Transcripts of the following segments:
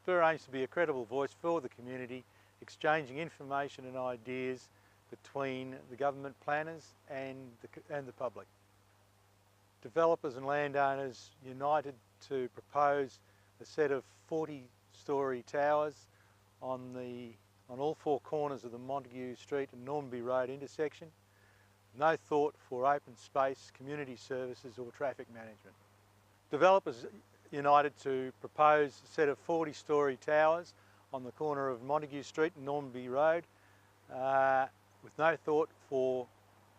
SPURR aims to be a credible voice for the community, exchanging information and ideas between the government planners and the public. Developers and landowners united to propose a set of 40-storey towers on all four corners of the Montague Street and Normanby Road intersection. No thought for open space, community services or traffic management. Developers united to propose a set of 40-storey towers on the corner of Montague Street and Normanby Road with no thought for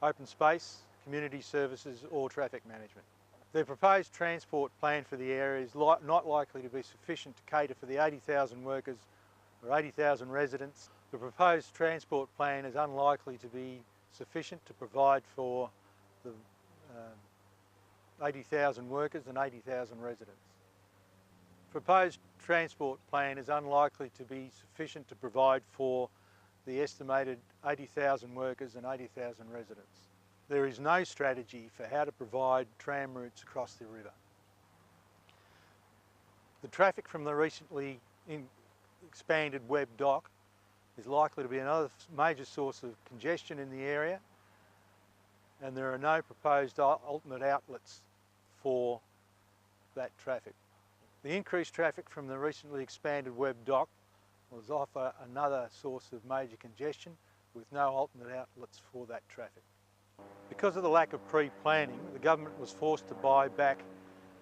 open space, community services or traffic management. The proposed transport plan for the area is not likely to be sufficient to cater for the 80,000 workers or 80,000 residents. The proposed transport plan is unlikely to be sufficient to provide for the 80,000 workers and 80,000 residents. The proposed transport plan is unlikely to be sufficient to provide for the estimated 80,000 workers and 80,000 residents. There is no strategy for how to provide tram routes across the river. The traffic from the recently expanded Webb Dock is likely to be another major source of congestion in the area, and there are no proposed alternate outlets for that traffic. The increased traffic from the recently expanded Webb Dock will offer another source of major congestion with no alternate outlets for that traffic. Because of the lack of pre-planning, the government was forced to buy back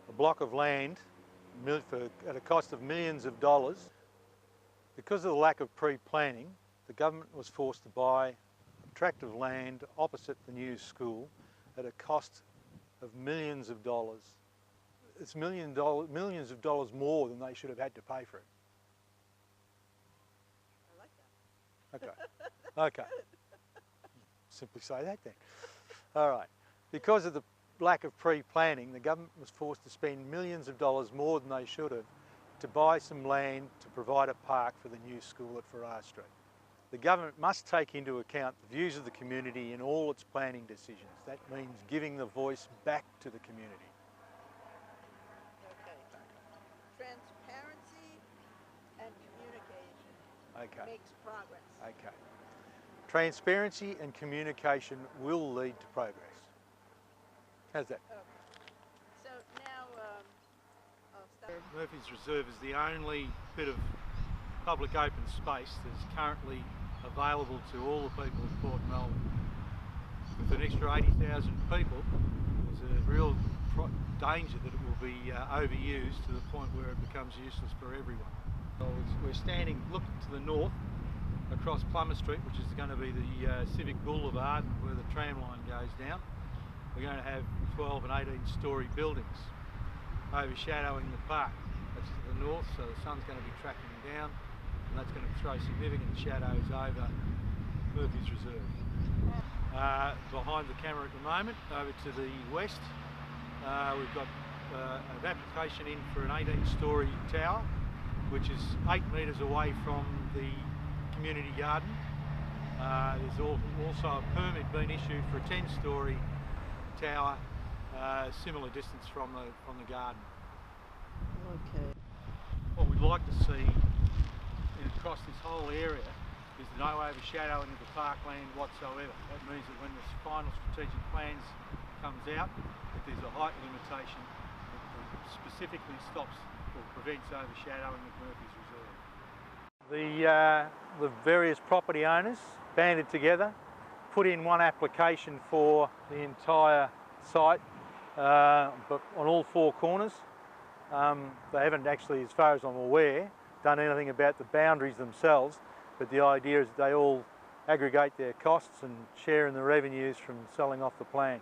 a block of land at a cost of millions of dollars. Because of the lack of pre-planning, the government was forced to buy a tract of land opposite the new school at a cost of millions of dollars. It's millions of dollars more than they should have had to pay for it. I like that. Okay. Okay. Simply say that then. All right. Because of the lack of pre-planning, the government was forced to spend millions of dollars more than they should have to buy some land to provide a park for the new school at SPURR Street. The government must take into account the views of the community in all its planning decisions. That means giving the voice back to the community. Okay. Transparency and communication makes progress. Okay. Transparency and communication will lead to progress. How's that? Okay. So now I'll start. Murphy's Reserve is the only bit of public open space that is currently available to all the people of Port Melbourne. With an extra 80,000 people, there's a real danger that it will be overused to the point where it becomes useless for everyone. So we're standing looking to the north across Plummer Street, which is going to be the Civic Boulevard where the tram line goes down. We're going to have 12 and 18-storey buildings overshadowing the park. That's to the north, so the sun's going to be tracking down, and that's going to throw significant shadows over Murphy's Reserve. Behind the camera at the moment, over to the west, we've got an application in for an 18-storey tower, which is 8 metres away from the community garden. There's also a permit being issued for a 10-storey tower, similar distance from the garden. Okay. What we'd like to see across this whole area is no overshadowing of the parkland whatsoever. That means that when the final strategic plans comes out, that there's a height limitation that specifically stops or prevents overshadowing of Murphy's Reserve. The various property owners banded together, put in one application for the entire site, but on all four corners. They haven't actually, as far as I'm aware, done anything about the boundaries themselves, but the idea is that they all aggregate their costs and share in the revenues from selling off the plant.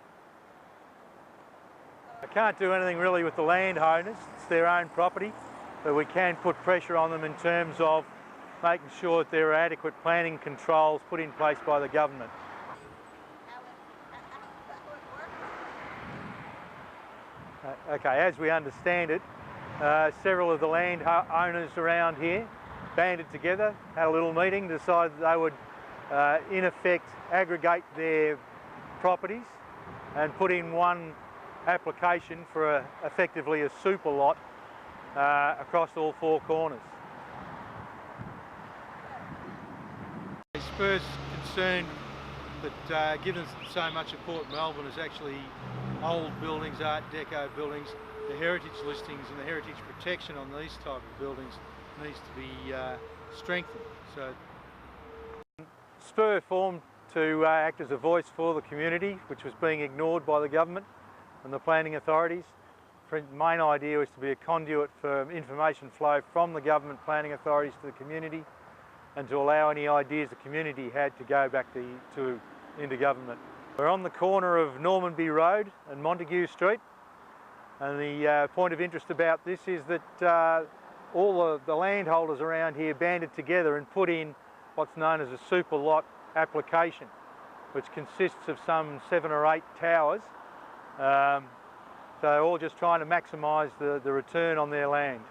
I can't do anything really with the landowners, it's their own property, but we can put pressure on them in terms of making sure that there are adequate planning controls put in place by the government. Okay, as we understand it, several of the landowners around here banded together, had a little meeting, decided that they would in effect aggregate their properties and put in one application for effectively a super lot across all four corners. SPURR's concerned that given so much of Port Melbourne is actually old buildings, Art Deco buildings, the heritage listings and the heritage protection on these type of buildings needs to be strengthened. So SPURR formed to act as a voice for the community, which was being ignored by the government and the planning authorities. The main idea was to be a conduit for information flow from the government planning authorities to the community, and to allow any ideas the community had to go back into government. We're on the corner of Normanby Road and Montague Street, and the point of interest about this is that all the landholders around here banded together and put in what's known as a super lot application, which consists of some 7 or 8 towers. So all just trying to maximise the return on their land.